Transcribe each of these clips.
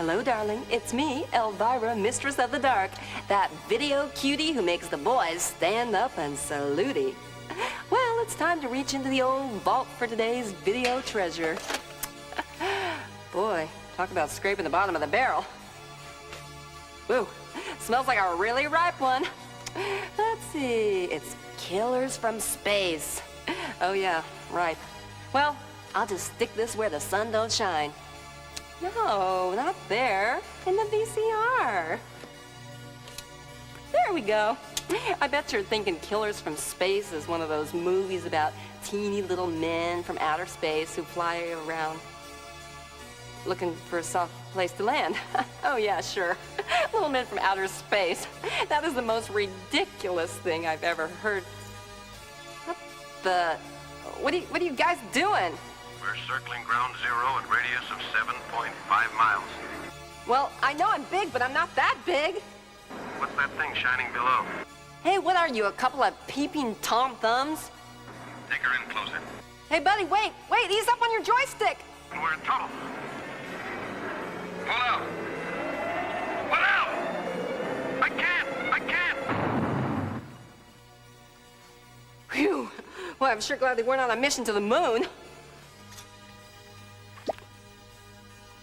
Hello, darling. It's me, Elvira, Mistress of the Dark, that video cutie who makes the boys stand up and salute. Well, it's time to reach into the old vault for today's video treasure. Boy, talk about scraping the bottom of the barrel. Woo, smells like a really ripe one. Let's see, it's Killers from Space. Oh yeah, ripe. Well, I'll just stick this where the sun don't shine. No, not there, in the VCR. There we go. I bet you're thinking Killers from Space is one of those movies about teeny little men from outer space who fly around looking for a soft place to land. Oh yeah, sure. Little men from outer space. That is the most ridiculous thing I've ever heard. What are you guys doing? We're circling ground zero at radius of 7.5 miles. Well, I know I'm big, but I'm not that big. What's that thing shining below? Hey, what are you, a couple of peeping Tom Thumbs? Take her in closer. Hey, buddy, wait, ease up on your joystick. We're in trouble. Pull out. Pull out! I can't! Phew. Well, I'm sure glad they weren't on a mission to the moon.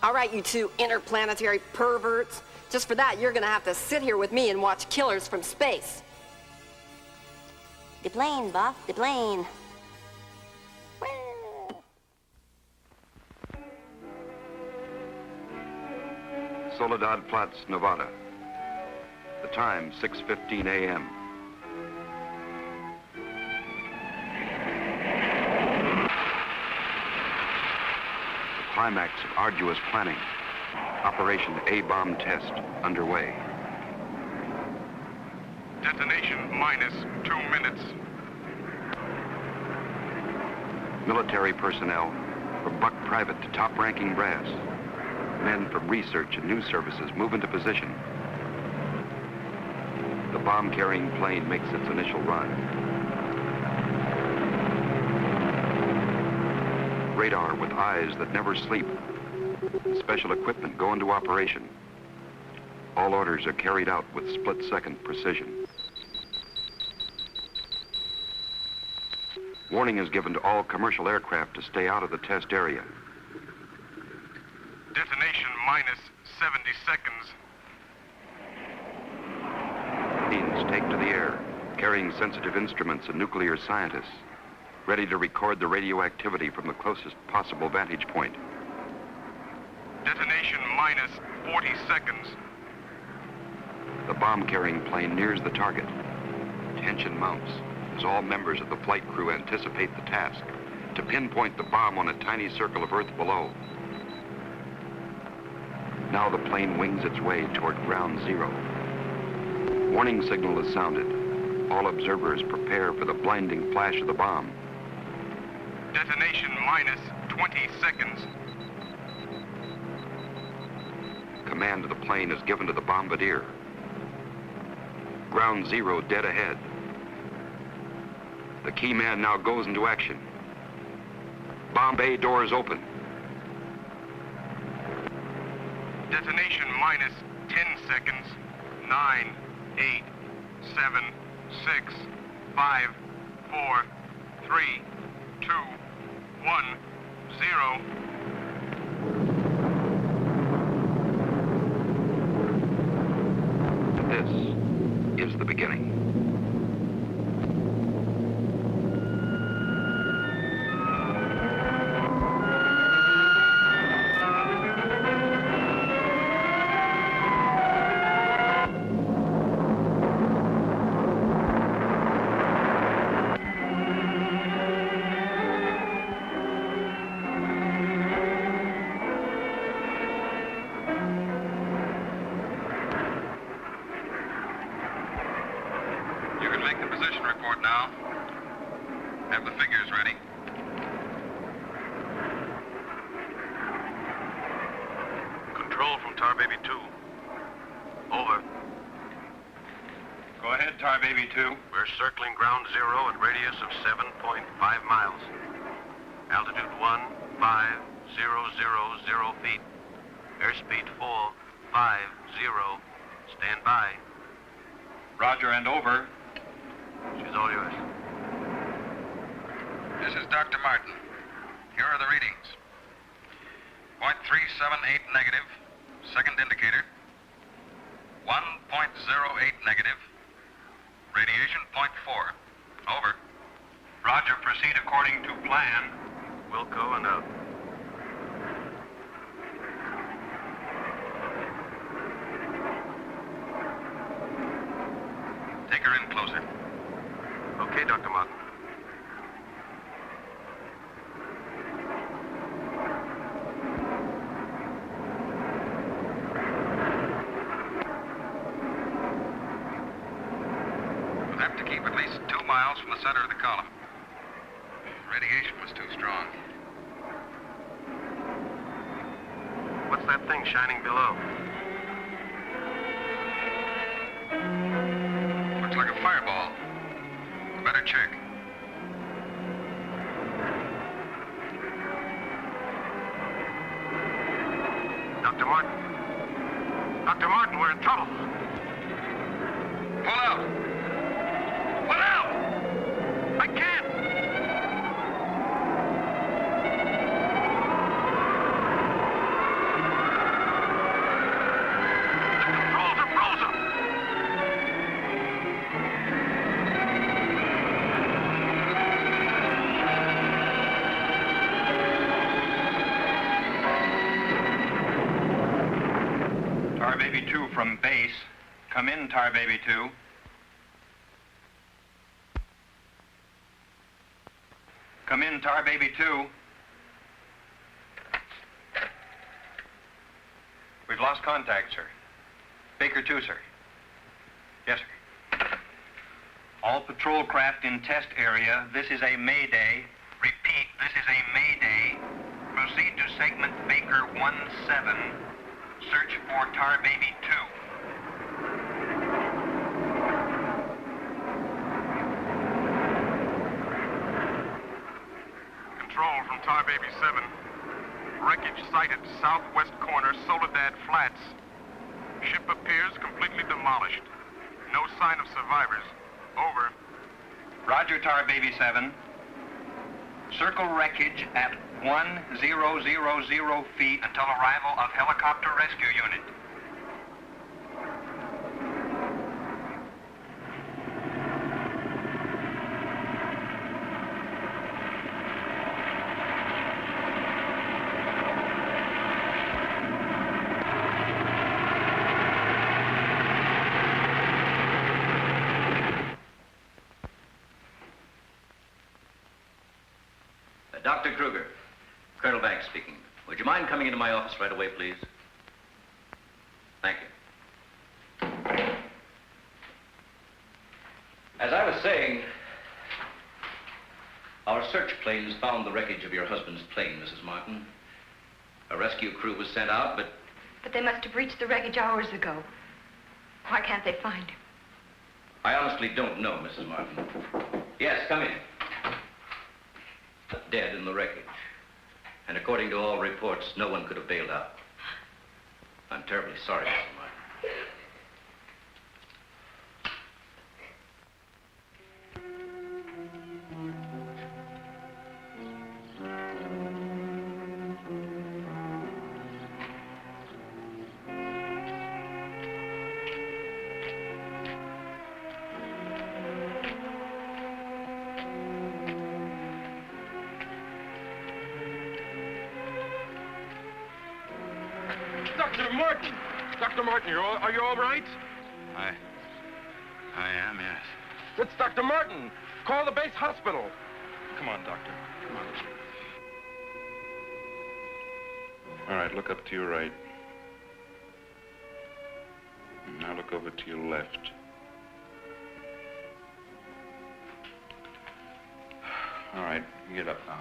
All right, you two interplanetary perverts. Just for that, you're gonna have to sit here with me and watch Killers from Space. The plane, Buff, the plane. Soledad Flats, Nevada. The time, 6:15 a.m. The climax of arduous planning. Operation A-bomb test underway. Detonation minus 2 minutes. Military personnel, from buck private to top-ranking brass. Men from research and news services move into position. The bomb-carrying plane makes its initial run. Radar with eyes that never sleep. Special equipment go into operation. All orders are carried out with split-second precision. Warning is given to all commercial aircraft to stay out of the test area. Detonation minus 70 seconds. Planes take to the air, carrying sensitive instruments and nuclear scientists, ready to record the radioactivity from the closest possible vantage point. Detonation minus 40 seconds. The bomb-carrying plane nears the target. Tension mounts as all members of the flight crew anticipate the task to pinpoint the bomb on a tiny circle of Earth below. Now the plane wings its way toward ground zero. Warning signal is sounded. All observers prepare for the blinding flash of the bomb. Detonation minus 20 seconds. Command of the plane is given to the bombardier. Ground zero dead ahead. The key man now goes into action. Bomb bay doors open. Detonation minus 10 seconds. 9, 8, 7, 6, 5, 4, 3, 2, 1, 0. This is the beginning. Have the figures ready. Control from Tar Baby 2. Over. Go ahead, Tar Baby 2. We're circling ground zero at radius of 7.5 miles. Altitude 15,000 feet. Airspeed 450. Stand by. Roger and over. She's all yours. This is Dr. Martin. Here are the readings. 0.378 negative, second indicator. 1.08 negative, radiation 0.4. Over. Roger, proceed according to plan. Wilco and out. Take her in closer. Okay, Dr. Martin. We'll have to keep at least 2 miles from the center of the column. Radiation was too strong. What's that thing shining below? Looks like a fireball. Better check. Dr. Martin. Dr. Martin, we're in trouble. Pull out! Pull out! I can't! The controls are frozen! Tar Baby 2 from base. Come in, Tar Baby 2. Come in, Tar Baby 2. We've lost contact, sir. Baker 2, sir. Yes, sir. All patrol craft in test area. This is a Mayday. Repeat, this is a Mayday. Proceed to segment Baker 17. Search for Tar Baby 2. Control from Tar Baby 7. Wreckage sighted southwest corner, Soledad Flats. Ship appears completely demolished. No sign of survivors. Over. Roger, Tar Baby 7. Circle wreckage at 1000 feet until arrival of helicopter rescue unit. Dr. Kruger, Colonel Banks speaking. Would you mind coming into my office right away, please? Thank you. As I was saying, our search planes found the wreckage of your husband's plane, Mrs. Martin. A rescue crew was sent out, but... But they must have reached the wreckage hours ago. Why can't they find him? I honestly don't know, Mrs. Martin. Yes, come in. Dead in the wreckage. And according to all reports, no one could have bailed out. I'm terribly sorry, Mrs. Martin. Dr. Martin! Dr. Martin, are you all right? I am, yes. It's Dr. Martin! Call the base hospital! Come on, Doctor. Come on. All right, look up to your right. Now look over to your left. All right, get up now.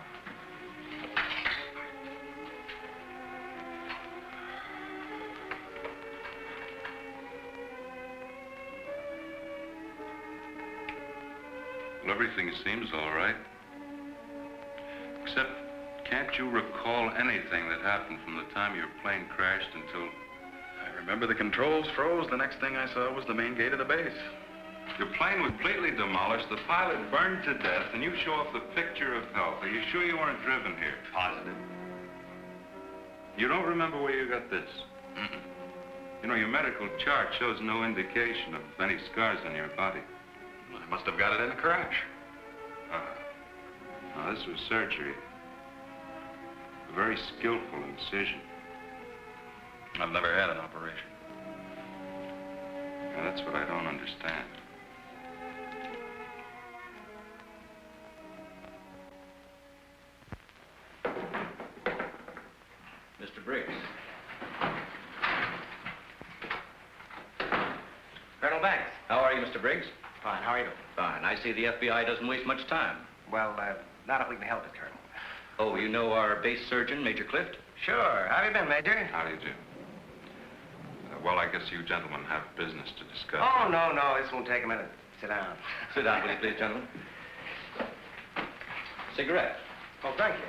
Well, everything seems all right. Except Can't you recall anything that happened from the time your plane crashed until... I remember the controls froze. The next thing I saw was the main gate of the base. Your plane was completely demolished, the pilot burned to death, and you show off the picture of health. Are you sure you weren't driven here? Positive. You don't remember where you got this? Mm-mm. You know, your medical chart shows no indication of any scars on your body. I must have got it in a crash. Now, this was surgery. A very skillful incision. I've never had an operation. Now, that's what I don't understand. Mr. Briggs. Colonel Banks. How are you, Mr. Briggs? Fine, how are you? Fine. I see the FBI doesn't waste much time. Well, not if we can help it, Colonel. Oh, you know our base surgeon, Major Clift? Sure. How have you been, Major? How do you do? Well, I guess you gentlemen have business to discuss. Oh, no, this won't take a minute. Sit down. Sit down, will you please, gentlemen? Cigarette. Oh, thank you.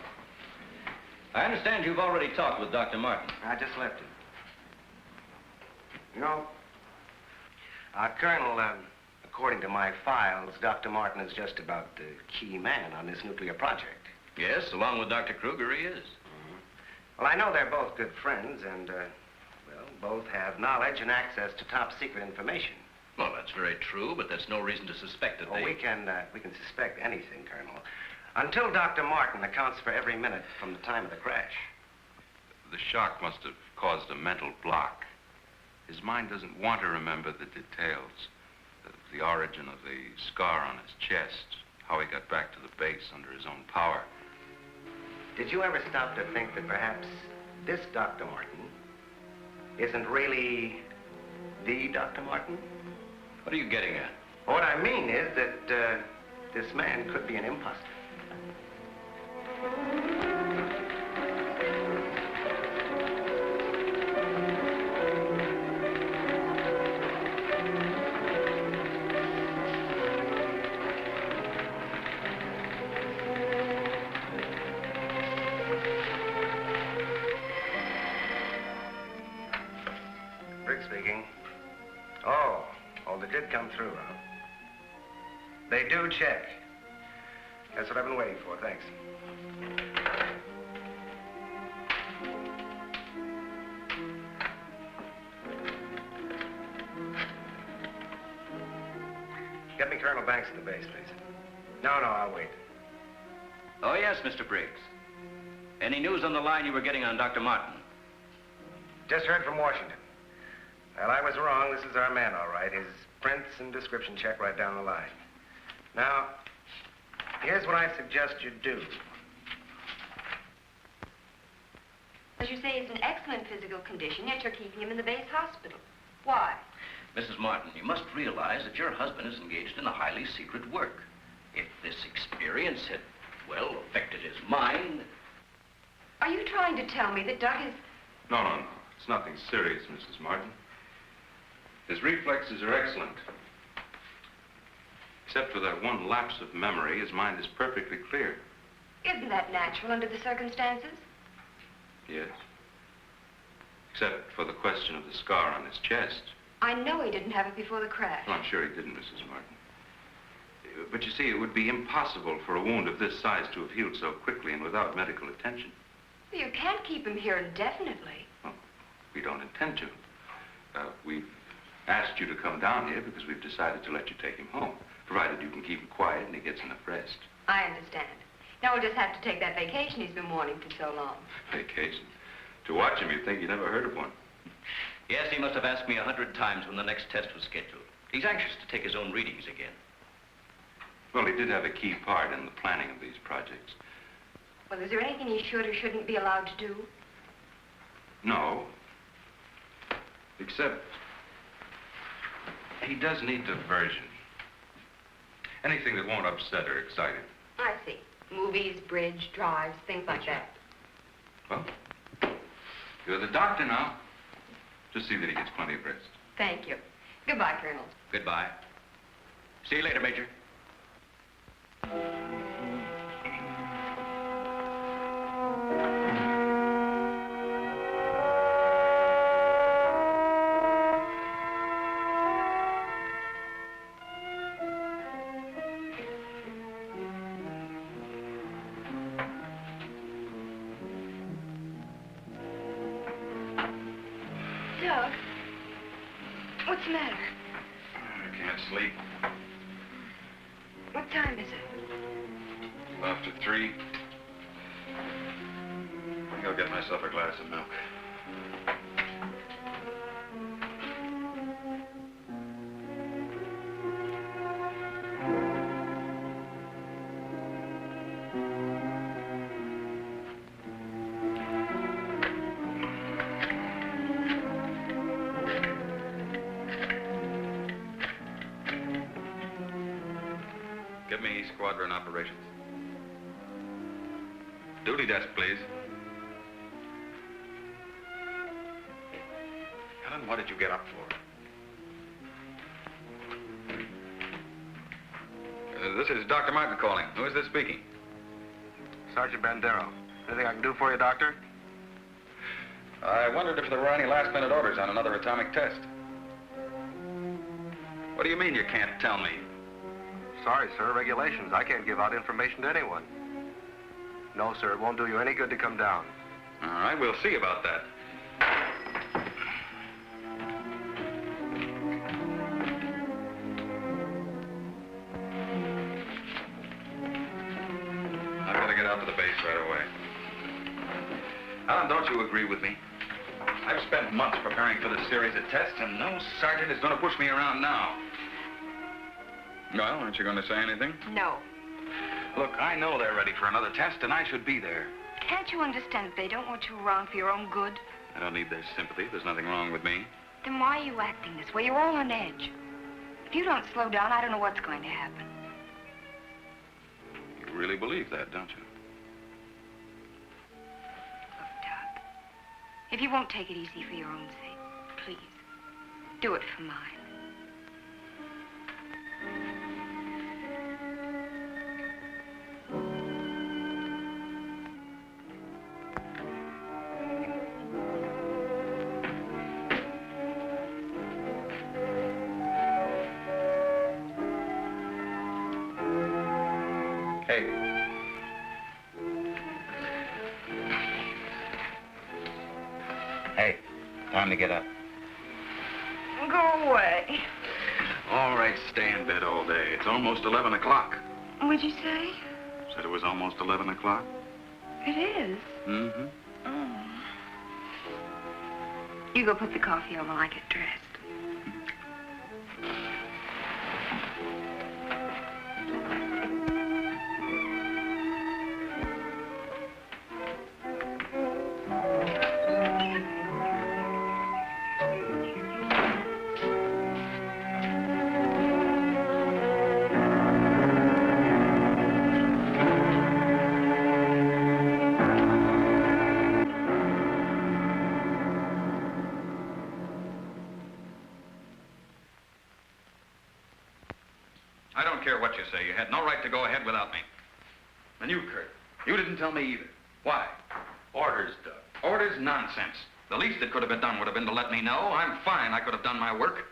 I understand you've already talked with Dr. Martin. I just left him. You know, Colonel, according to my files, Dr. Martin is just about the key man on this nuclear project. Yes, along with Dr. Kruger, he is. Well, I know they're both good friends and, both have knowledge and access to top secret information. Well, that's very true, but that's no reason to suspect that they... We can suspect anything, Colonel, until Dr. Martin accounts for every minute from the time of the crash. The shock must have caused a mental block. His mind doesn't want to remember the details. The origin of the scar on his chest, how he got back to the base under his own power. Did you ever stop to think that perhaps this Dr. Martin isn't really the Dr. Martin? What are you getting at? What I mean is that this man could be an imposter. Briggs speaking. Oh, they did come through, huh? They do check. That's what I've been waiting for, thanks. Get me Colonel Banks at the base, please. No, I'll wait. Oh, yes, Mr. Briggs. Any news on the line you were getting on Dr. Martin? Just heard from Washington. Well, I was wrong. This is our man, all right. His prints and description check right down the line. Now, here's what I suggest you do. As you say, he's in excellent physical condition, yet you're keeping him in the base hospital. Why? Mrs. Martin, you must realize that your husband is engaged in a highly secret work. If this experience had, well, affected his mind... Are you trying to tell me that Doug is... No. It's nothing serious, Mrs. Martin. His reflexes are excellent. Except for that one lapse of memory, his mind is perfectly clear. Isn't that natural under the circumstances? Yes. Except for the question of the scar on his chest. I know he didn't have it before the crash. Well, I'm sure he didn't, Mrs. Martin. But you see, it would be impossible for a wound of this size to have healed so quickly and without medical attention. You can't keep him here indefinitely. Well, we don't intend to. We've asked you to come down here because we've decided to let you take him home, provided you can keep him quiet and he gets enough rest. I understand. Now we'll just have to take that vacation he's been wanting for so long. Vacation? To watch him, you'd think you never heard of one. Yes, he must have asked me 100 times when the next test was scheduled. He's anxious to take his own readings again. Well, he did have a key part in the planning of these projects. Well, is there anything he should or shouldn't be allowed to do? No. Except he does need diversion. Anything that won't upset or excite him. I see. Movies, bridge, drives, things like that. Well, you're the doctor now. Just see that he gets plenty of rest. Thank you. Goodbye, Colonel. Goodbye. See you later, Major. Doug, what's the matter? I can't sleep. What time is it? After 3. I think I'll get myself a glass of milk. Give me squadron operations. Duty desk, please. Helen, what did you get up for? This is Dr. Martin calling. Who is this speaking? Sergeant Bandero. Anything I can do for you, Doctor? I wondered if there were any last-minute orders on another atomic test. What do you mean you can't tell me? Sorry, sir. Regulations. I can't give out information to anyone. No, sir. It won't do you any good to come down. All right, we'll see about that. I've got to get out to the base right away. Alan, don't you agree with me? I've spent months preparing for this series of tests, and no sergeant is going to push me around now. Well, aren't you going to say anything? No. Look, I know they're ready for another test, and I should be there. Can't you understand that they don't want you around for your own good? I don't need their sympathy. There's nothing wrong with me. Then why are you acting this way? You're all on edge. If you don't slow down, I don't know what's going to happen. You really believe that, don't you? Look, Doug, if you won't take it easy for your own sake, please, do it for mine. Hey. Hey, time to get up. Go away. All right, stay in bed all day. It's almost 11 o'clock. What'd you say? Said it was almost 11 o'clock. It is. Mm-hmm. Oh. You go put the coffee on while I get dressed. I don't care what you say. You had no right to go ahead without me. And you, Kurt, you didn't tell me either. Why? Orders, Doug. Orders? Nonsense. The least that could have been done would have been to let me know. I'm fine. I could have done my work.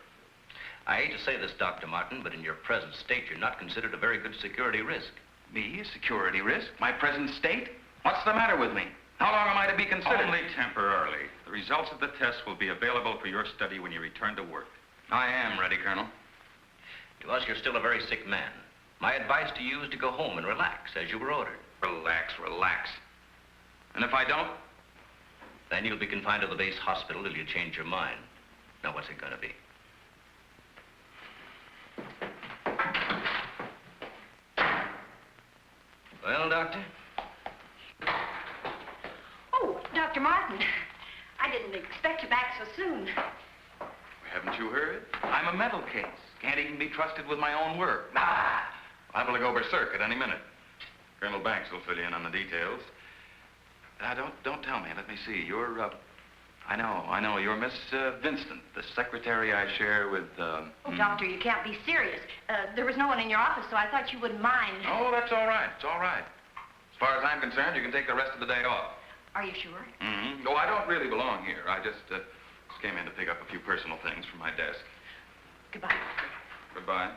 I hate to say this, Dr. Martin, but in your present state, you're not considered a very good security risk. Me? A security risk? My present state? What's the matter with me? How long am I to be considered? Only temporarily. The results of the test will be available for your study when you return to work. I am ready, Colonel. To us, you're still a very sick man. My advice to you is to go home and relax, as you were ordered. Relax, relax. And if I don't? Then you'll be confined to the base hospital till you change your mind. Now, what's it going to be? Well, Doctor? Oh, Dr. Martin. I didn't expect you back so soon. Haven't you heard? I'm a mental case. Can't even be trusted with my own work. Nah! Liable to go berserk at any minute. Colonel Banks will fill you in on the details. Don't tell me. Let me see. You're, I know. You're Miss Vincent, the secretary I share with, Oh, Doctor, you can't be serious. There was no one in your office, so I thought you wouldn't mind. Oh, that's all right. It's all right. As far as I'm concerned, you can take the rest of the day off. Are you sure? Mm-hmm. Oh, I don't really belong here. I just came in to pick up a few personal things from my desk. Goodbye. Goodbye.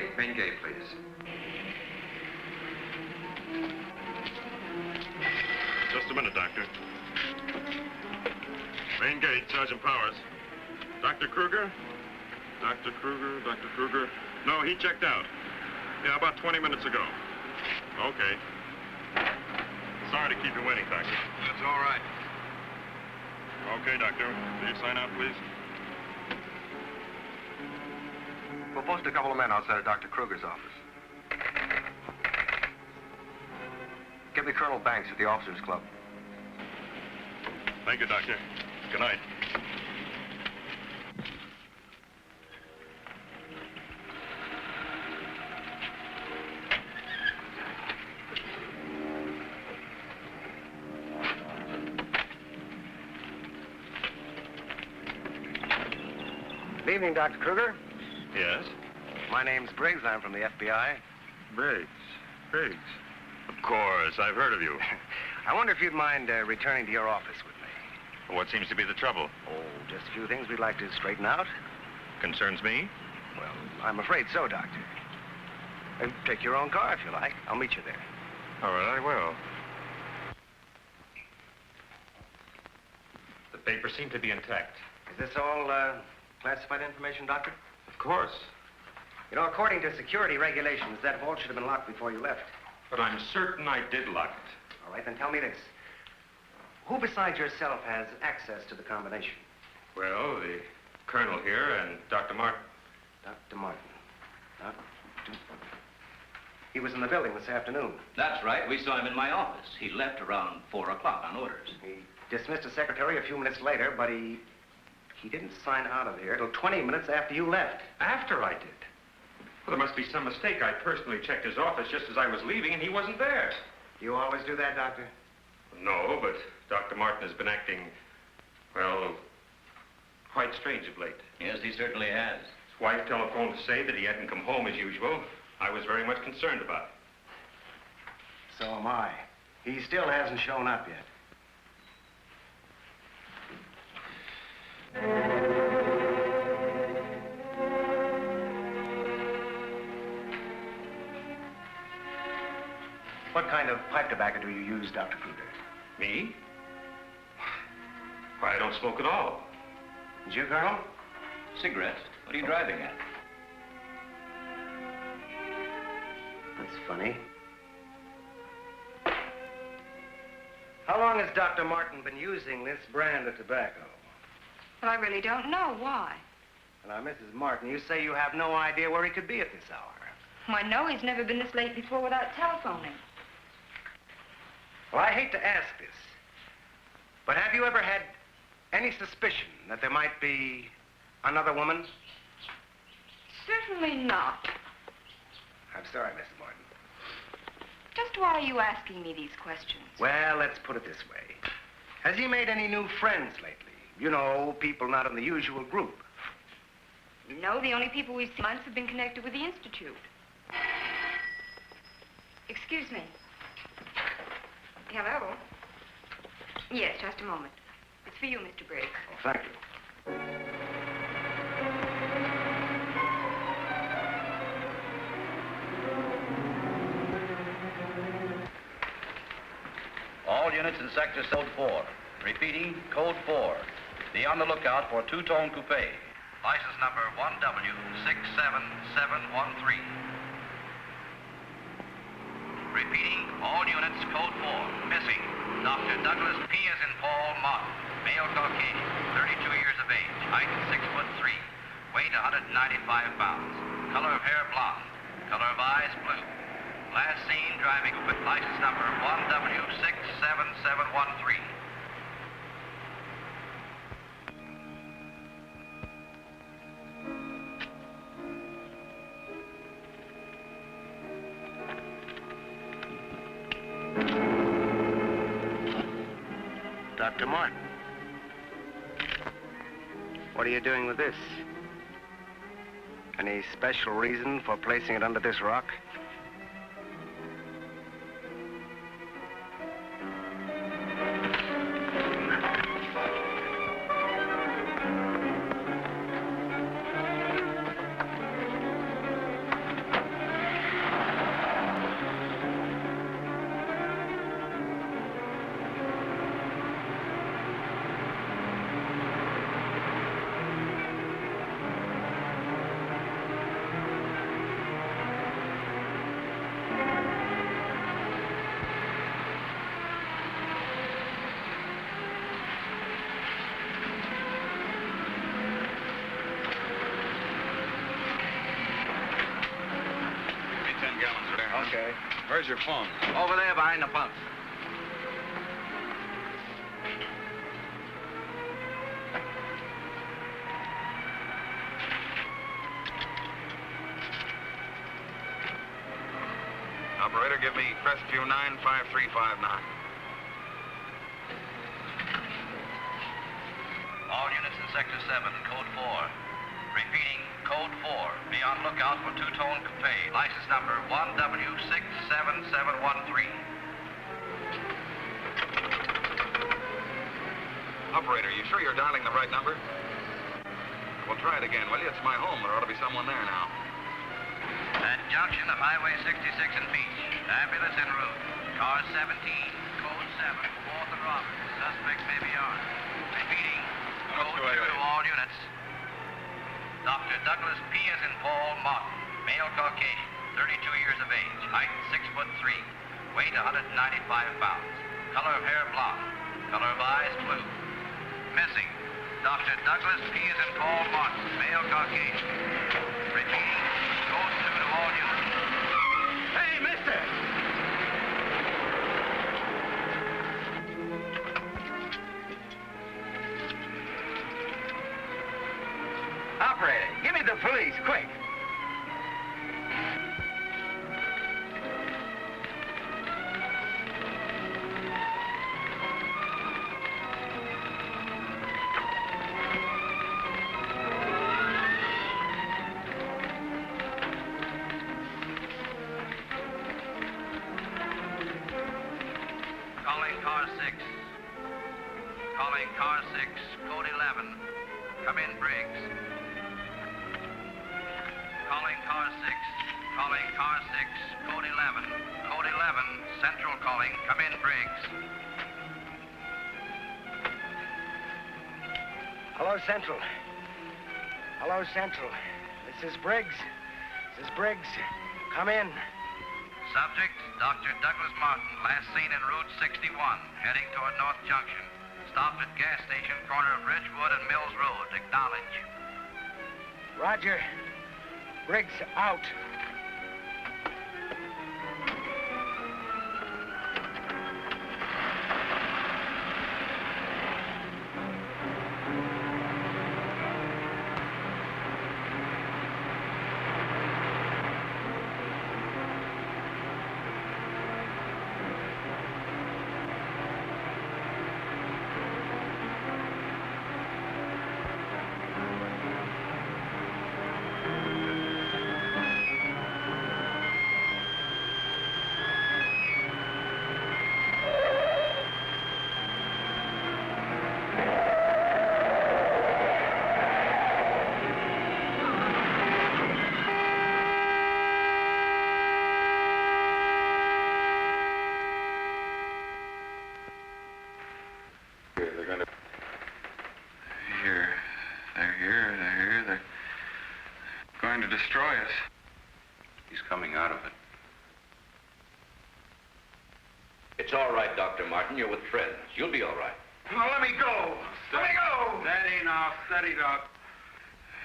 gate. Main gate, please. Just a minute, Doctor. Main gate, Sergeant Powers. Dr. Kruger? Dr. Kruger, Dr. Kruger. No, he checked out. Yeah, about 20 minutes ago. Okay. Sorry to keep you waiting, Doctor. That's all right. Okay, Doctor. Will you sign out, please? We'll post a couple of men outside of Dr. Kruger's office. Give me Colonel Banks at the Officers Club. Thank you, Doctor. Good night. Good evening, Dr. Kruger. Yes? My name's Briggs. I'm from the FBI. Briggs. Briggs. Of course. I've heard of you. I wonder if you'd mind returning to your office with me. What seems to be the trouble? Oh, just a few things we'd like to straighten out. Concerns me? Well, I'm afraid so, Doctor. Take your own car if you like. I'll meet you there. All right, I will. The papers seem to be intact. Is this all classified information, Doctor? Of course. You know, according to security regulations, that vault should have been locked before you left. But I'm certain I did lock it. All right, then tell me this. Who besides yourself has access to the combination? Well, the colonel here and Dr. Martin. Dr. Martin. He was in the building this afternoon. That's right. We saw him in my office. He left around 4 o'clock on orders. He dismissed his secretary a few minutes later, but he didn't sign out of here till 20 minutes after you left. After I did. Well, there must be some mistake. I personally checked his office just as I was leaving, and he wasn't there. You always do that, Doctor? No, but Dr. Martin has been acting, well, quite strange of late. Yes, he certainly has. His wife telephoned to say that he hadn't come home as usual. I was very much concerned about it. So am I. He still hasn't shown up yet. What kind of pipe tobacco do you use, Dr. Kruger? Me? Why, I don't smoke at all. Did you, Colonel? Cigarettes? What are you driving at? That's funny. How long has Dr. Martin been using this brand of tobacco? Well, I really don't know. Why? Now, Mrs. Martin, you say you have no idea where he could be at this hour. Well, I know he's never been this late before without telephoning. Well, I hate to ask this, but have you ever had any suspicion that there might be another woman? Certainly not. I'm sorry, Mrs. Martin. Just why are you asking me these questions? Well, let's put it this way. Has he made any new friends lately? You know, people not in the usual group. No, the only people we've seen months have been connected with the Institute. Excuse me. Hello? Yes, just a moment. It's for you, Mr. Briggs. Oh, thank you. All units in Sector Code 4. Repeating, Code 4. Be on the lookout for two-tone coupe. License number 1W67713. Repeating, all units, Code 4. Missing, Dr. Douglas P. as in Paul Martin. Male Caucasian, 32 years of age. Height 6'3". Weight 195 pounds. Color of hair blonde. Color of eyes blue. Last seen driving with license number 1W67713. Dr. Martin. What are you doing with this? Any special reason for placing it under this rock? Okay. Where's your phone? Over there behind the pump. Operator, give me Crestview 95359. All units in Sector 7, Code 4. Repeating, Code 4. Be on lookout for two-tone coupe. License number 1W67713. Operator, you sure you're dialing the right number? Well, try it again, will you? It's my home. There ought to be someone there now. At junction of Highway 66 and Beach. Ambulance en route. Car 17, Code 7, 4th and Roberts. Suspect may be armed. Repeating, Code 2 to all units. Dr. Douglas P. as in Paul Martin. Male Caucasian, 32 years of age. Height 6'3". Weight 195 pounds. Color of hair blonde. Color of eyes blue. Missing, Dr. Douglas P. as in Paul Martin. Male Caucasian. Repeating, Code 2 to all units. Hey, mister! Operator, give me the police, quick. Calling car 6. Calling car 6, Code 11. Come in, Briggs. Calling car 6. Calling car 6, Code 11. Code 11, Central calling. Come in, Briggs. Hello, Central. Hello, Central. This is Briggs. This is Briggs. Come in. Subject, Dr. Douglas Martin, last seen en route 61, heading toward North Junction. Stopped at gas station, corner of Ridgewood and Mills Road. Acknowledge. Roger. Briggs out. They're going to destroy us. He's coming out of it. It's all right, Dr. Martin. You're with friends. You'll be all right. Now, let me go. Let me go. Steady now, steady, Doc.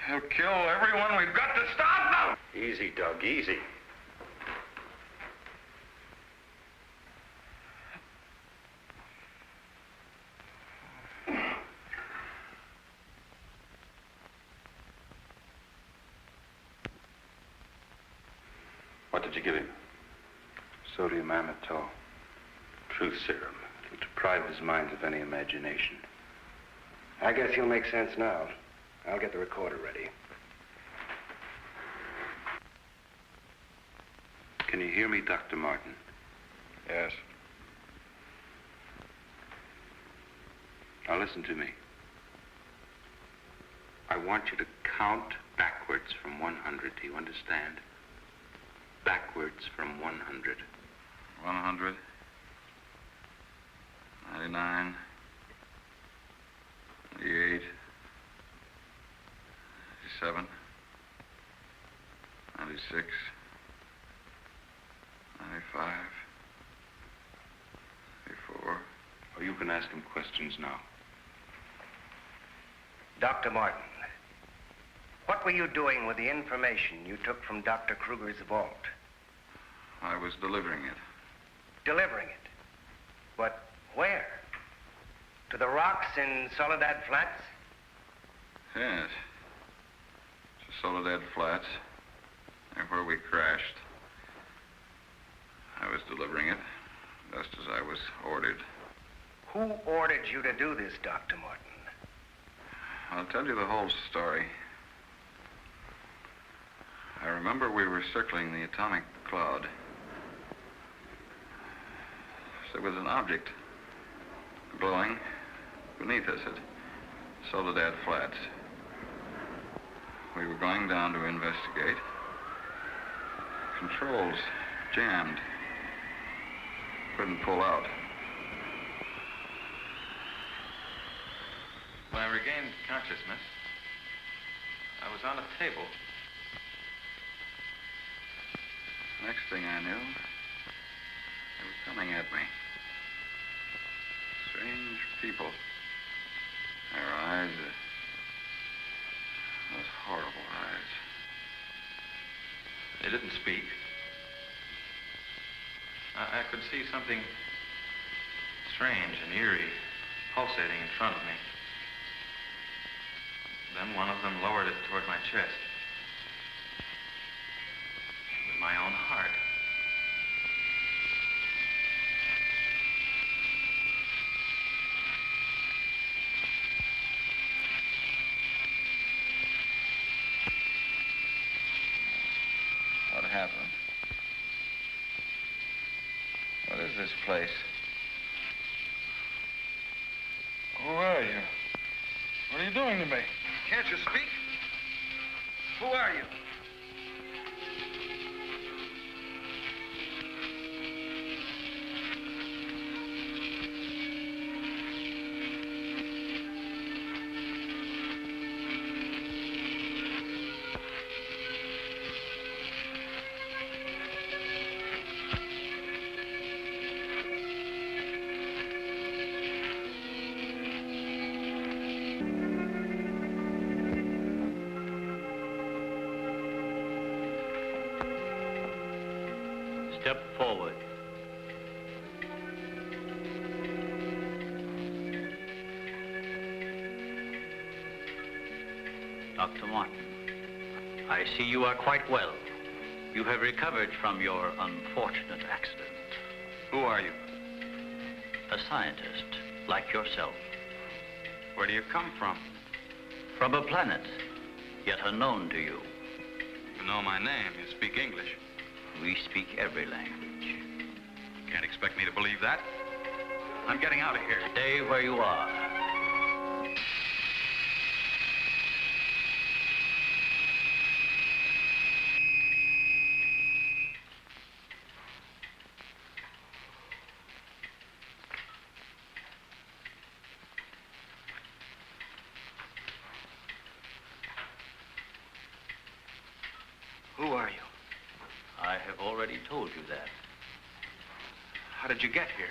He'll kill everyone. We've got to stop now. Easy, Doug, easy. What did you give him? Sodium amytal. Truth serum. It'll deprive his mind of any imagination. I guess he'll make sense now. I'll get the recorder ready. Can you hear me, Dr. Martin? Yes. Now listen to me. I want you to count backwards from 100. Do you understand? Backwards from 100. 100. 99. 98. 97. 96. 95. 94. Oh, you can ask him questions now. Dr. Martin, what were you doing with the information you took from Dr. Kruger's vault? I was delivering it. Delivering it? But where? To the rocks in Soledad Flats? Yes. To Soledad Flats. There where we crashed. I was delivering it, just as I was ordered. Who ordered you to do this, Dr. Morton? I'll tell you the whole story. I remember we were circling the atomic cloud. There was an object glowing beneath us at Soledad Flats. We were going down to investigate. Controls jammed. Couldn't pull out. When I regained consciousness, I was on a table. Next thing I knew, they were coming at me. Strange people. Their eyes, those horrible eyes. They didn't speak. I could see something strange and eerie pulsating in front of me. Then one of them lowered it toward my chest. It was my own heart. What happened? What is this place? Who are you? What are you doing to me? Can't you speak? Who are you? Step forward. Dr. Martin, I see you are quite well. You have recovered from your unfortunate accident. Who are you? A scientist, like yourself. Where do you come from? From a planet, yet unknown to you. You know my name. You speak English. We speak every language. Can't expect me to believe that. I'm getting out of here. Stay where you are. Who are you? I have already told you that. How did you get here?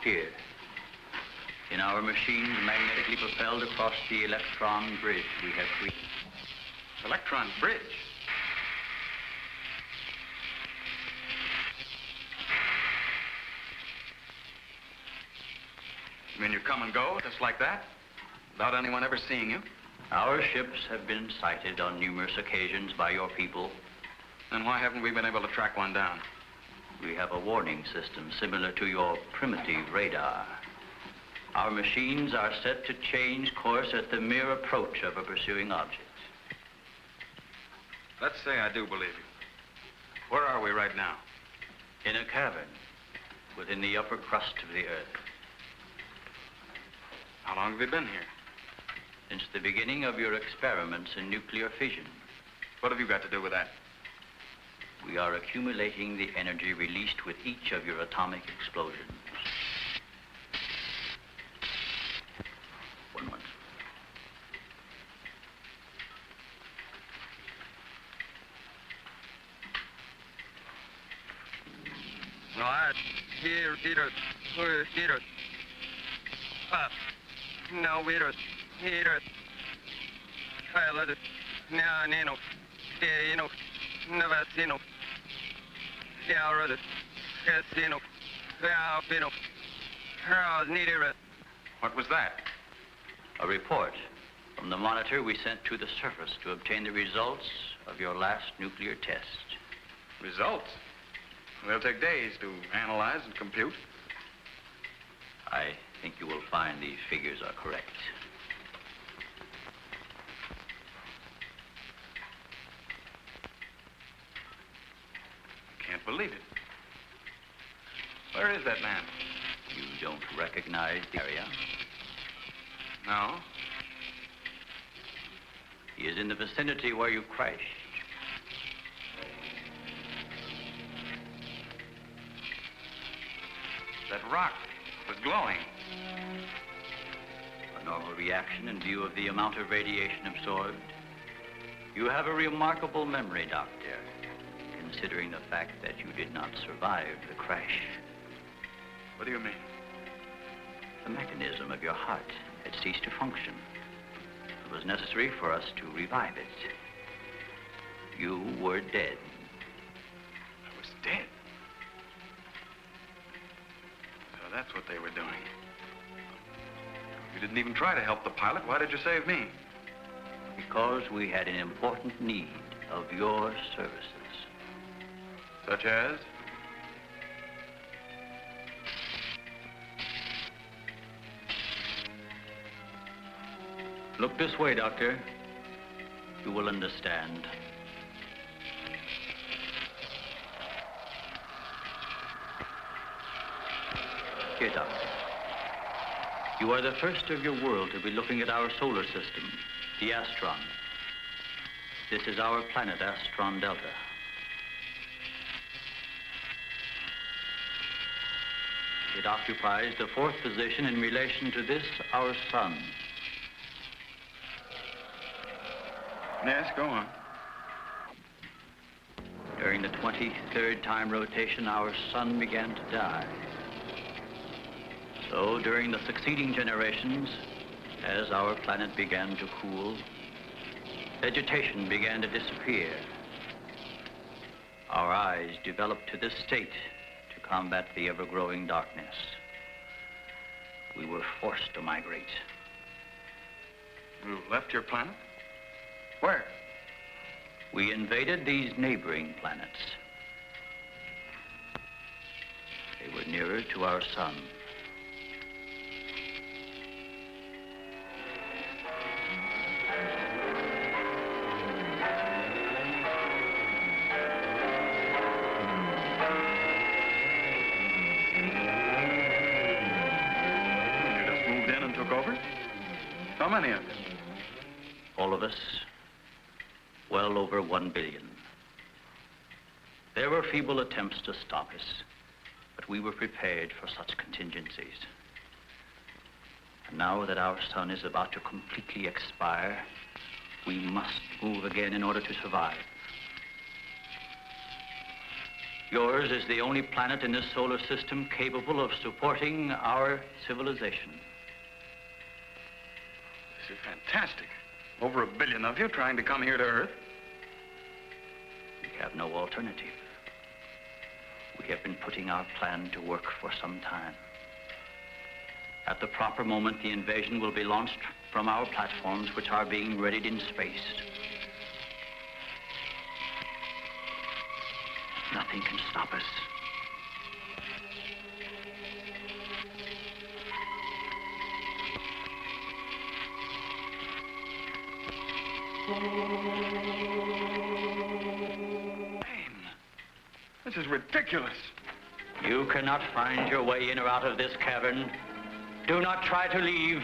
Here. In our machines magnetically propelled across the electron bridge we have created. Electron bridge? You mean you come and go just like that? Without anyone ever seeing you? Our ships have been sighted on numerous occasions by your people. Then why haven't we been able to track one down? We have a warning system similar to your primitive radar. Our machines are set to change course at the mere approach of a pursuing object. Let's say I do believe you. Where are we right now? In a cavern within the upper crust of the Earth. How long have you been here? Since the beginning of your experiments in nuclear fission. What have you got to do with that? We are accumulating the energy released with each of your atomic explosions. One moment. No, here, no, here. Pilot. Nino. Dino. Navasino. Yalrod. Casino. Valpino. Heraus Nidira. What was that? A report from the monitor we sent to the surface to obtain the results of your last nuclear test. Results? They'll take days to analyze and compute. I think you will find these figures are correct. I can't believe it. Where is that man? You don't recognize the area? No. He is in the vicinity where you crashed. That rock was glowing. A normal reaction in view of the amount of radiation absorbed. You have a remarkable memory, Doctor, considering the fact that you did not survive the crash. What do you mean? The mechanism of your heart had ceased to function. It was necessary for us to revive it. You were dead. I was dead? So that's what they were doing. You didn't even try to help the pilot. Why did you save me? Because we had an important need of your services. Such as? Look this way, Doctor. You will understand. Here, Doctor. You are the first of your world to be looking at our solar system, the Astron. This is our planet, Astron Delta. It occupies the 4th position in relation to this, our sun. Yes, go on. During the 23rd time rotation, our sun began to die. So during the succeeding generations, as our planet began to cool, vegetation began to disappear. Our eyes developed to this state to combat the ever-growing darkness. We were forced to migrate. You left your planet? Where? We invaded these neighboring planets. They were nearer to our sun. You just moved in and took over? How many of you? All of us. Well over 1 billion. There were feeble attempts to stop us, but we were prepared for such contingencies. And now that our sun is about to completely expire, we must move again in order to survive. Yours is the only planet in this solar system capable of supporting our civilization. This is fantastic. Over 1 billion of you trying to come here to Earth. We have no alternative. We have been putting our plan to work for some time. At the proper moment, the invasion will be launched from our platforms, which are being readied in space. Nothing can stop us. This is ridiculous. You cannot find your way in or out of this cavern. Do not try to leave.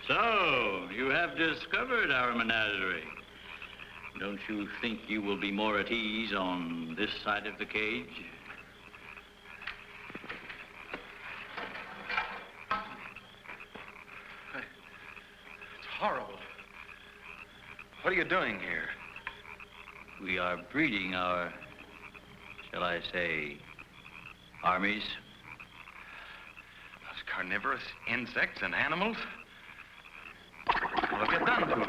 So, you have discovered our menagerie. Don't you think you will be more at ease on this side of the cage? It's horrible. What are you doing here? We are breeding our, shall I say, armies. Those carnivorous insects and animals? What have you done to them?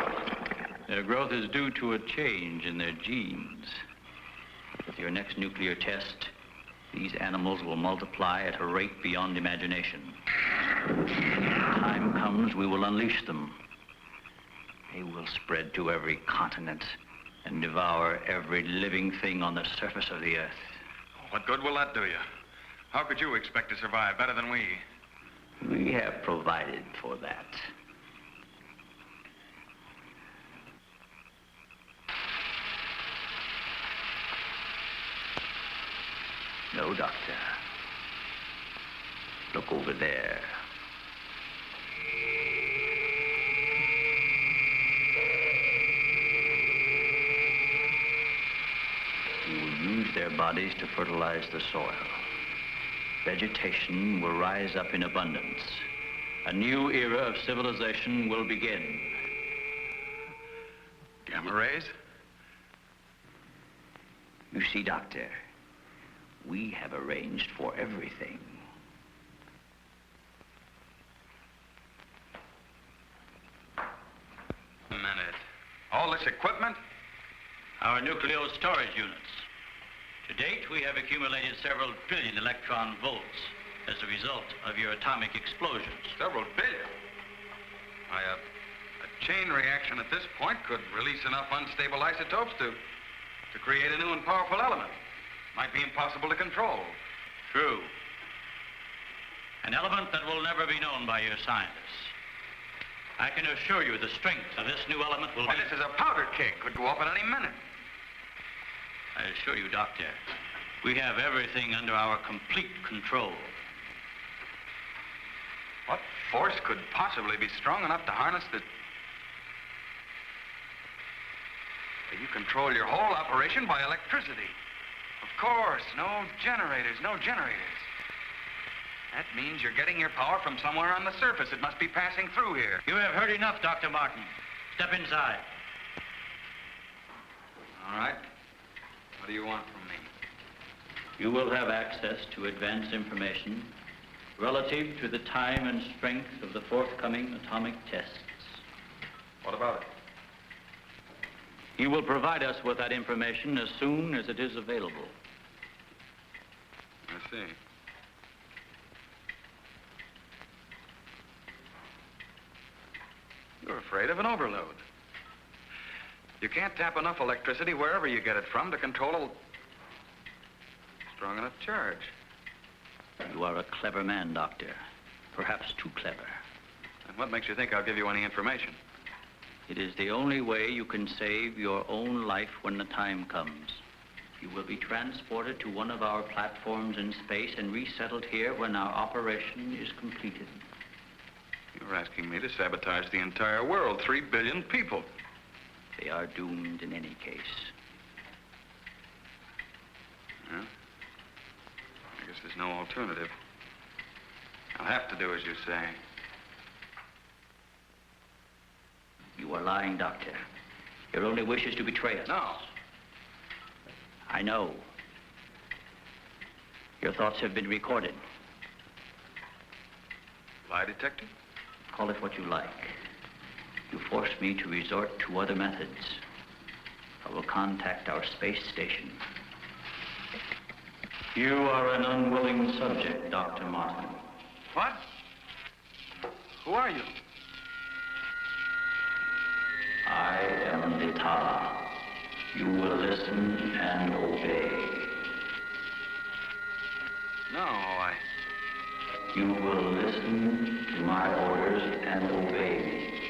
Their growth is due to a change in their genes. With your next nuclear test, these animals will multiply at a rate beyond imagination. When the time comes, we will unleash them. They will spread to every continent and devour every living thing on the surface of the earth. What good will that do you? How could you expect to survive better than we? We have provided for that. No, Doctor. Look over there. We will use their bodies to fertilize the soil. Vegetation will rise up in abundance. A new era of civilization will begin. Gamma rays? You see, Doctor, we have arranged for everything. A minute. All this equipment? Our nuclear storage units. To date, we have accumulated several billion electron volts as a result of your atomic explosions. Several billion? Why, a chain reaction at this point could release enough unstable isotopes to create a new and powerful element. Might be impossible to control. True. An element that will never be known by your scientists. I can assure you the strength of this new element will Why, be... this is a powder keg. Could go off at any minute. I assure you, Doctor, we have everything under our complete control. What force could possibly be strong enough to harness the... You control your whole operation by electricity. Of course, no generators. That means you're getting your power from somewhere on the surface. It must be passing through here. You have heard enough, Dr. Martin. Step inside. All right. What do you want from me? You will have access to advanced information relative to the time and strength of the forthcoming atomic tests. What about it? You will provide us with that information as soon as it is available. I see. You're afraid of an overload. You can't tap enough electricity wherever you get it from to control a strong enough charge. You are a clever man, Doctor. Perhaps too clever. And what makes you think I'll give you any information? It is the only way you can save your own life when the time comes. You will be transported to one of our platforms in space and resettled here when our operation is completed. You're asking me to sabotage the entire world, 3 billion people. They are doomed in any case. Yeah? I guess there's no alternative. I'll have to do as you say. You are lying, Doctor. Your only wish is to betray us. No. I know. Your thoughts have been recorded. Lie detector? Call it what you like. You force me to resort to other methods. I will contact our space station. You are an unwilling subject, Dr. Martin. What? Who are you? I am Vitala. You will listen and obey. No, You will listen to my orders and obey me.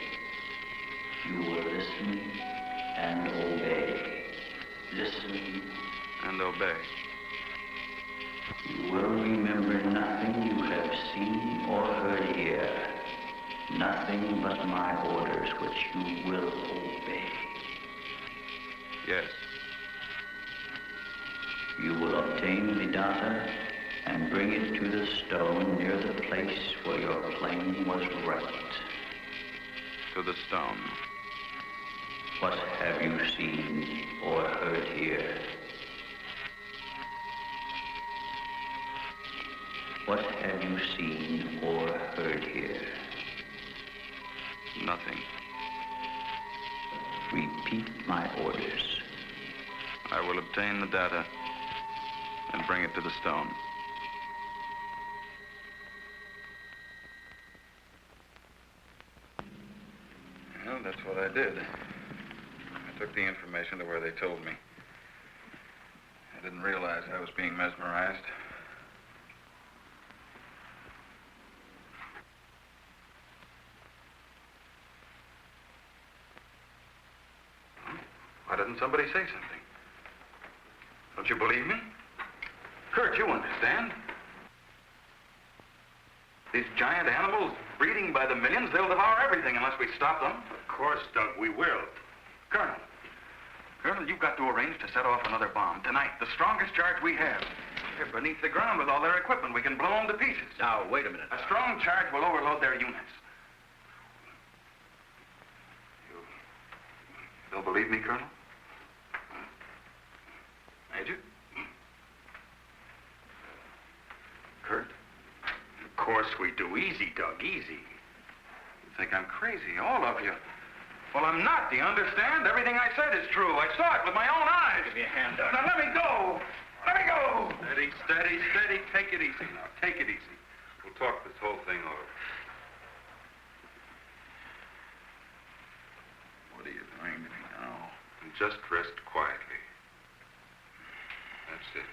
You will listen and obey. Listen and obey. You will remember nothing you have seen or heard here. Nothing but my orders which you will obey. Yes. You will obtain the data and bring it to the stone near the place where your plane was wrecked. To the stone. What have you seen or heard here? What have you seen or heard here? Nothing. Repeat my orders. I will obtain the data and bring it to the stone. Well, that's what I did. I took the information to where they told me. I didn't realize I was being mesmerized. Why doesn't somebody say something? Don't you believe me? Kurt, you understand. These giant animals breeding by the millions, they'll devour everything unless we stop them. Of course, Doug, we will. Colonel, you've got to arrange to set off another bomb tonight. The strongest charge we have. They're beneath the ground with all their equipment. We can blow them to pieces. Now, wait a minute. A strong charge will overload their units. You don't believe me, Colonel? Major? Kurt? Of course we do. Easy, Doug, easy. You think I'm crazy, all of you. Well, I'm not, do you understand? Everything I said is true. I saw it with my own eyes. Give me a hand, Doc. Now, let me go. Let me go. Steady, steady, steady. Take it easy now. Take it easy. We'll talk this whole thing over. What are you doing to me now? And just rest quietly. That's it.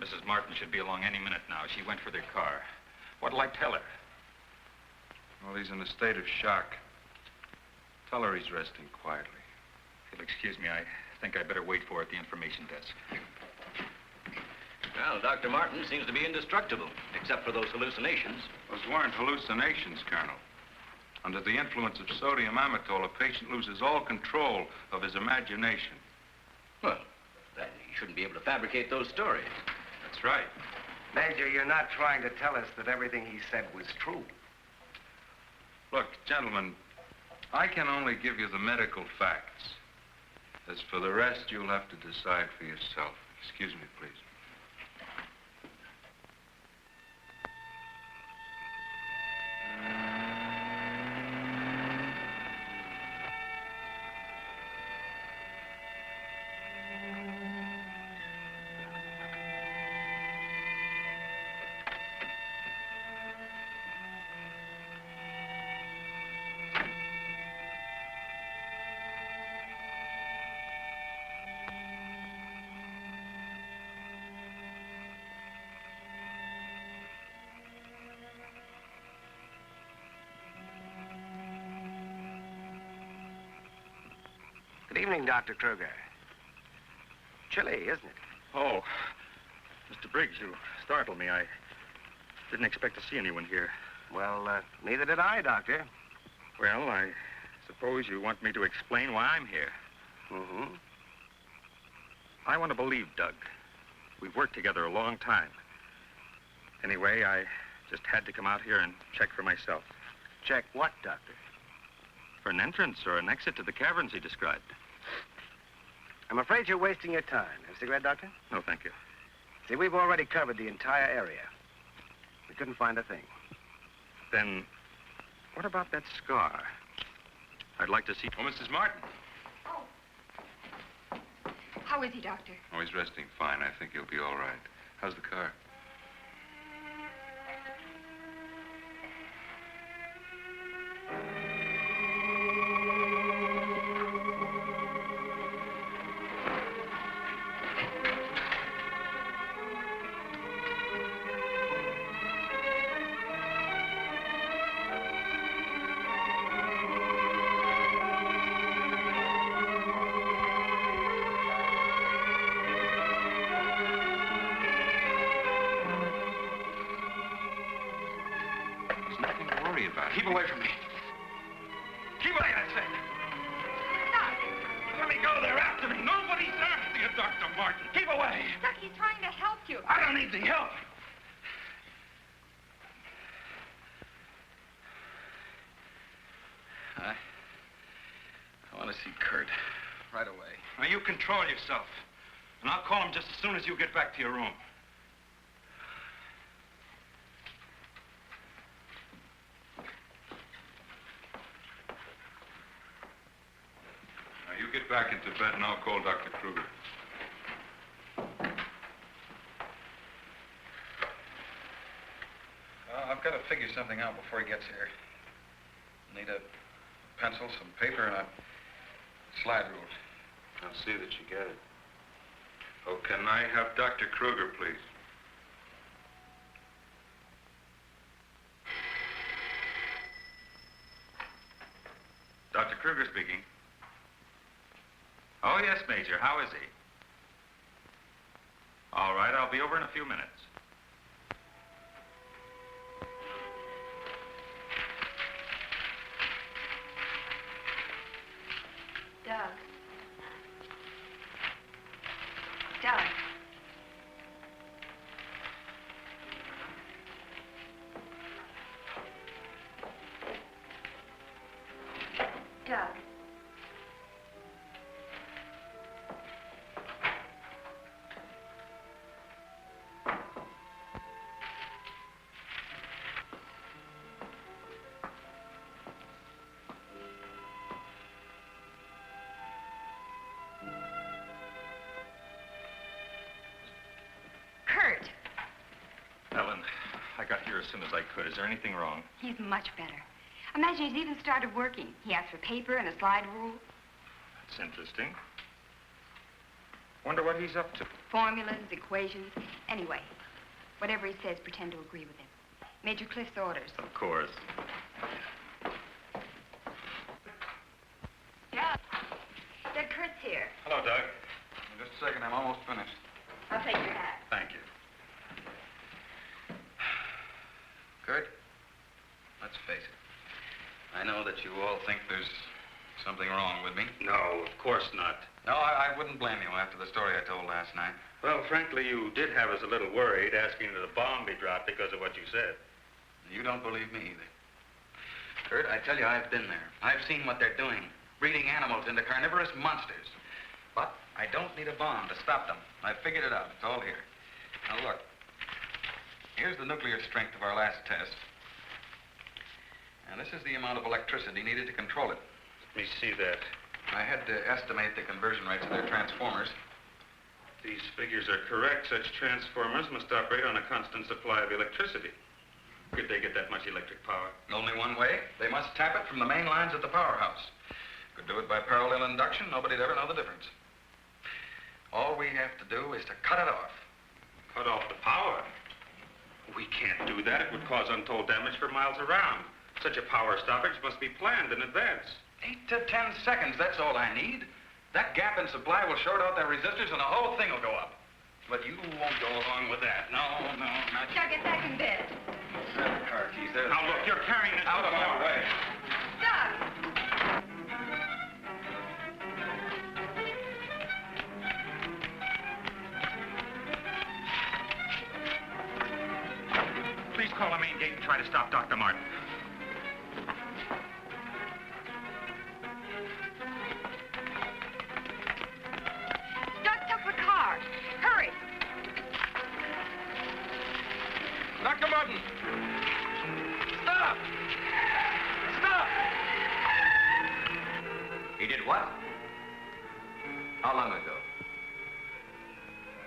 Mrs. Martin should be along any minute now. She went for their car. What'll I tell her? Well, he's in a state of shock. Tell her he's resting quietly. If you'll excuse me, I think I better wait for her at the information desk. Well, Dr. Martin seems to be indestructible, except for those hallucinations. Those weren't hallucinations, Colonel. Under the influence of sodium amytal, a patient loses all control of his imagination. Well, then he shouldn't be able to fabricate those stories. That's right. Major, you're not trying to tell us that everything he said was true. Look, gentlemen, I can only give you the medical facts. As for the rest, you'll have to decide for yourself. Excuse me, please. Good evening, Dr. Kruger. Chilly, isn't it? Oh, Mr. Briggs, you startled me. I didn't expect to see anyone here. Well, neither did I, Doctor. Well, I suppose you want me to explain why I'm here. Mm-hmm. I want to believe Doug. We've worked together a long time. Anyway, I just had to come out here and check for myself. Check what, Doctor? For an entrance or an exit to the caverns he described. I'm afraid you're wasting your time. Have a cigarette, Doctor? No, thank you. See, we've already covered the entire area. We couldn't find a thing. Then, what about that scar? I'd like to see... Oh, Mrs. Martin. How is he, Doctor? Oh, he's resting fine. I think he'll be all right. How's the car? Keep away from me. Keep away, I said. Let me go. They're after me. Nobody's after you, Dr. Martin. Keep away. Doc, he's trying to help you. I don't need the help. I want to see Kurt right away. Now, you control yourself. And I'll call him just as soon as you get back to your room. You get back into bed and I'll call Dr. Kruger. I've got to figure something out before he gets here. Need a pencil, some paper, and a slide rule. I'll see that you get it. Oh, can I have Dr. Kruger, please? Dr. Kruger speaking. Oh, yes, Major. How is he? All right, I'll be over in a few minutes. Doug. Doug. Doug. Kurt. Ellen, I got here as soon as I could. Is there anything wrong? He's much better. Imagine he's even started working. He asked for paper and a slide rule. That's interesting. Wonder what he's up to. Formulas, equations. Anyway, whatever he says, pretend to agree with him. Major Cliff's orders. Of course. Yeah. Doug Kurt's here. Hello, Doug. Just a second, I'm almost finished. I'll take your hat. Thank you. Kurt, let's face it. I know that you all think there's something wrong with me. No, of course not. No, I wouldn't blame you after the story I told last night. Well, frankly, you did have us a little worried, asking that a bomb be dropped because of what you said. You don't believe me either. Kurt, I tell you, I've been there. I've seen what they're doing, breeding animals into carnivorous monsters. But I don't need a bomb to stop them. I've figured it out. It's all here. Now, look. Here's the nuclear strength of our last test. And this is the amount of electricity needed to control it. Let me see that. I had to estimate the conversion rates of their transformers. These figures are correct. Such transformers must operate on a constant supply of electricity. Could they get that much electric power? Only one way. They must tap it from the main lines at the powerhouse. Could do it by parallel induction. Nobody'd ever know the difference. All we have to do is to cut it off. Cut off the power? We can't do that. It would cause untold damage for miles around. Such a power stoppage must be planned in advance. 8 to 10 seconds, that's all I need. That gap in supply will short out their resistors and the whole thing will go up. But you won't go along with that. No, not you. Doug, get back in bed. Grab the car keys. There's Now, look, you're carrying this out of my way. Doug! Please call the main gate and try to stop Dr. Martin. Doug, stop the car. Hurry. Dr. Martin! Stop! Stop! He did what? How long ago?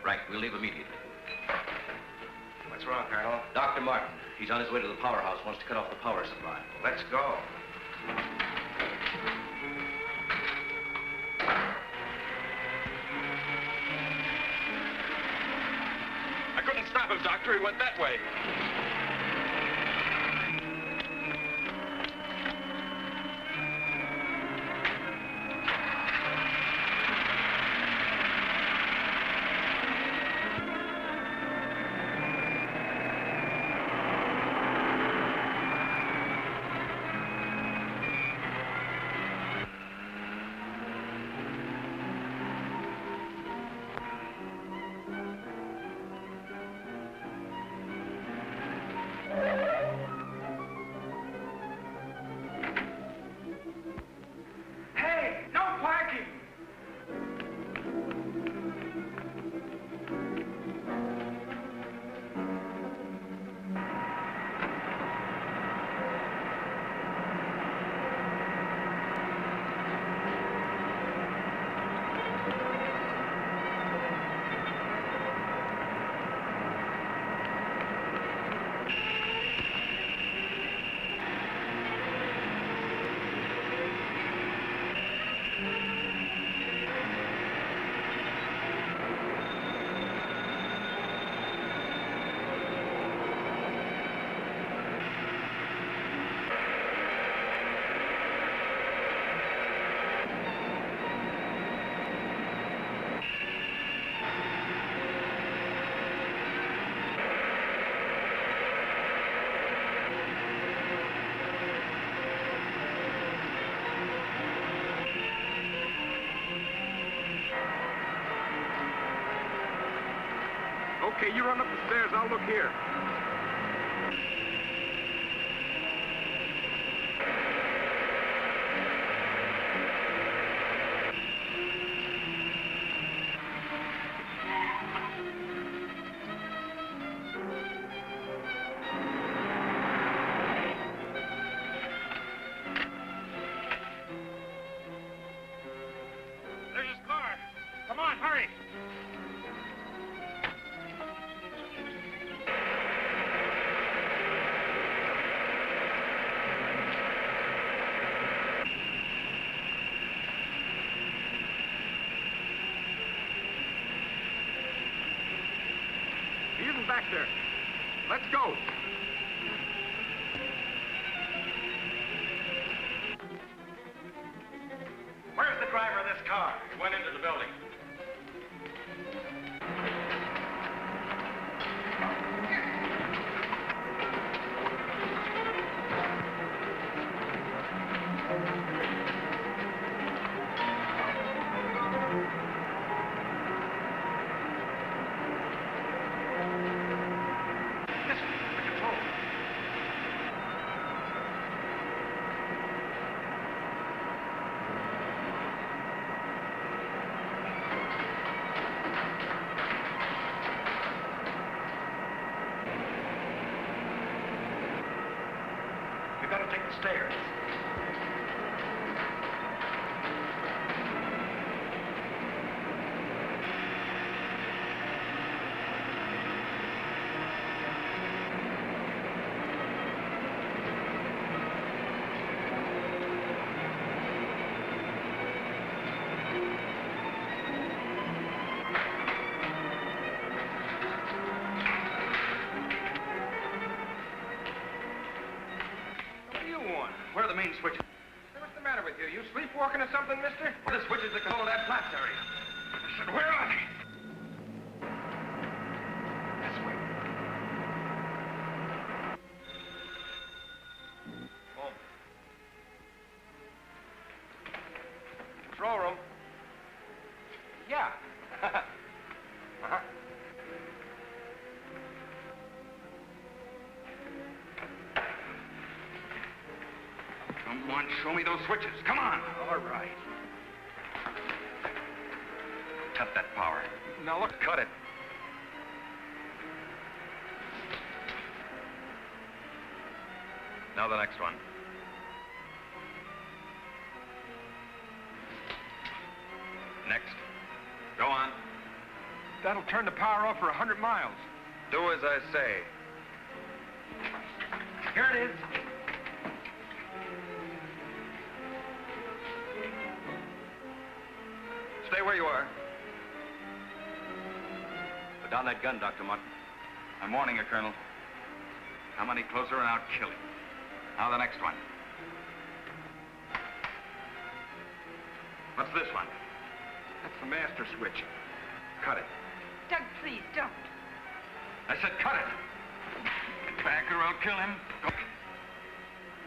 Right, we'll leave immediately. What's wrong, Colonel? Dr. Martin, he's on his way to the powerhouse, wants to cut off the power supply. Let's go. I couldn't stop him, Doctor. He went that way. Hey, no parking! Okay, you run up the stairs. I'll look here. There's his car. Come on, hurry. back there. Let's go. Where's the driver of this car? He went into the building. We've got to take the stairs. Where are the main switches? What's the matter with you? You sleepwalking or something, mister? Well, the switches that control that flats area. I said, where are they? This way. Oh. Control room. Yeah. Uh-huh. Come on, show me those switches. Come on. All right. Cut that power. Now look, cut it. Now the next one. Next. Go on. That'll turn the power off for 100 miles. Do as I say. Here it is. Stay where you are. Put down that gun, Dr. Martin. I'm warning you, Colonel. Come any closer and I'll kill you. Now the next one. What's this one? That's the master switch. Cut it. Doug, please, don't. I said cut it. Get back or I'll kill him.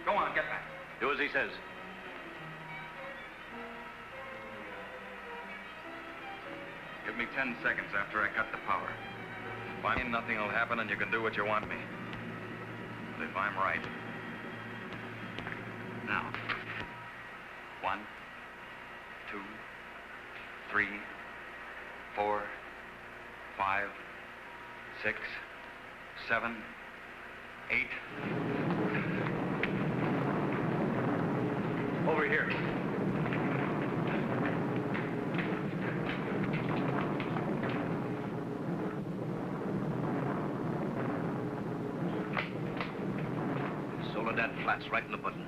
Go on, get back. Do as he says. Give me 10 seconds after I cut the power. If I mean nothing will happen and you can do what you want me. But if I'm right. Now. 1, 2, 3, 4, 5, 6, 7, 8. Over here. Soledad flats right in the button.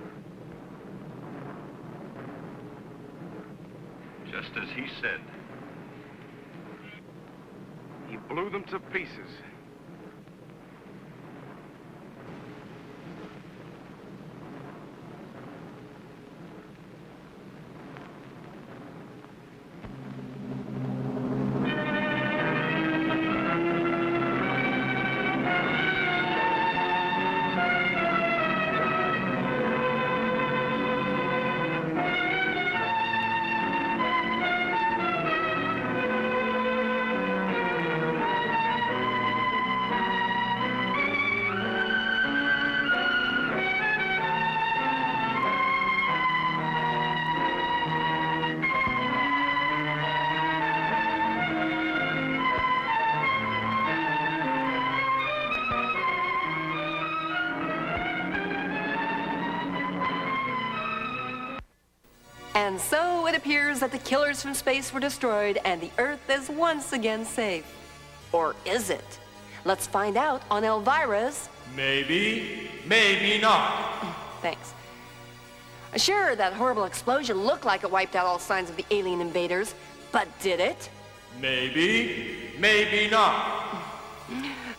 Just as he said. He blew them to pieces. And so it appears that the killers from space were destroyed and the Earth is once again safe. Or is it? Let's find out on Elvira's... Maybe, maybe not. Thanks. Sure, that horrible explosion looked like it wiped out all signs of the alien invaders, but did it? Maybe, maybe not.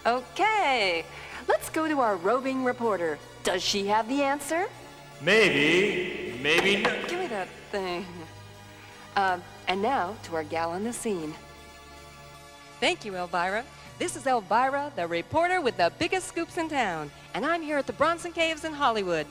Okay, let's go to our roving reporter. Does she have the answer? Maybe, maybe not. Give me that thing. And now to our gal on the scene. Thank you, Elvira. This is Elvira, the reporter with the biggest scoops in town, and I'm here at the Bronson Caves in Hollywood.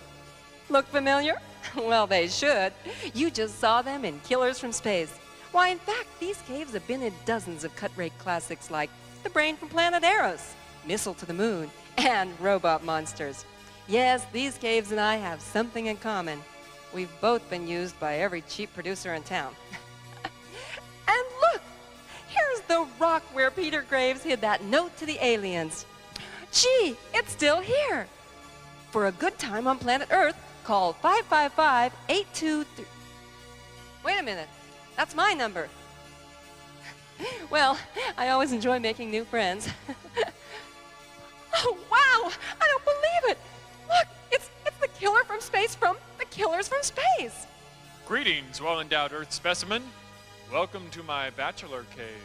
Look familiar? Well, they should. You just saw them in Killers from Space. Why, in fact, these caves have been in dozens of cut-rate classics like The Brain from Planet Eros, Missile to the Moon, and Robot Monsters. Yes, these caves and I have something in common. We've both been used by every cheap producer in town. And look! Here's the rock where Peter Graves hid that note to the aliens. Gee, it's still here. For a good time on planet Earth, call 555-823. Wait a minute. That's my number. Well, I always enjoy making new friends. Oh, wow! I don't believe it! Look, it's the killer from space from the Killers from Space. Greetings, well-endowed Earth specimen. Welcome to my bachelor cave.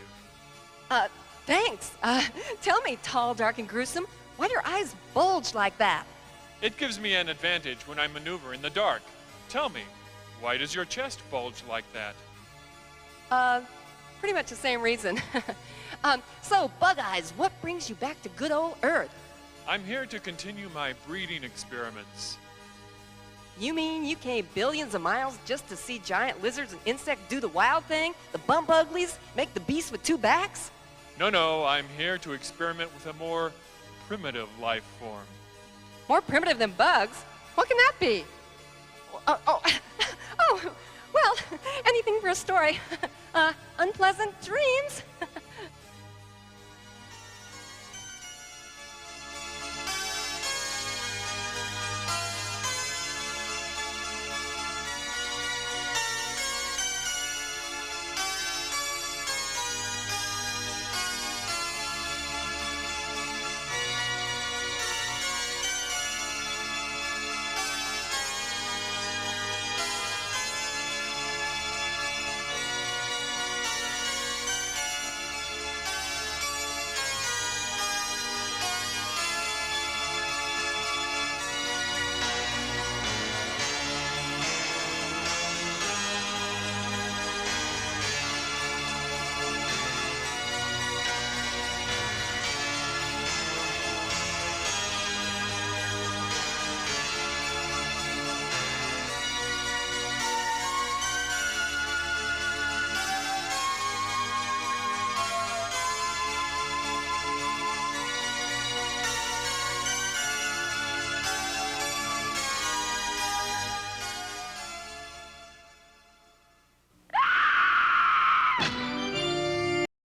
Thanks. Tell me, tall, dark, and gruesome, why do your eyes bulge like that? It gives me an advantage when I maneuver in the dark. Tell me, why does your chest bulge like that? Pretty much the same reason. So, Bug Eyes, what brings you back to good old Earth? I'm here to continue my breeding experiments. You mean you came billions of miles just to see giant lizards and insects do the wild thing? The bump uglies? Make the beast with two backs? No, I'm here to experiment with a more primitive life form. More primitive than bugs? What can that be? Oh, well, anything for a story. Unpleasant dreams.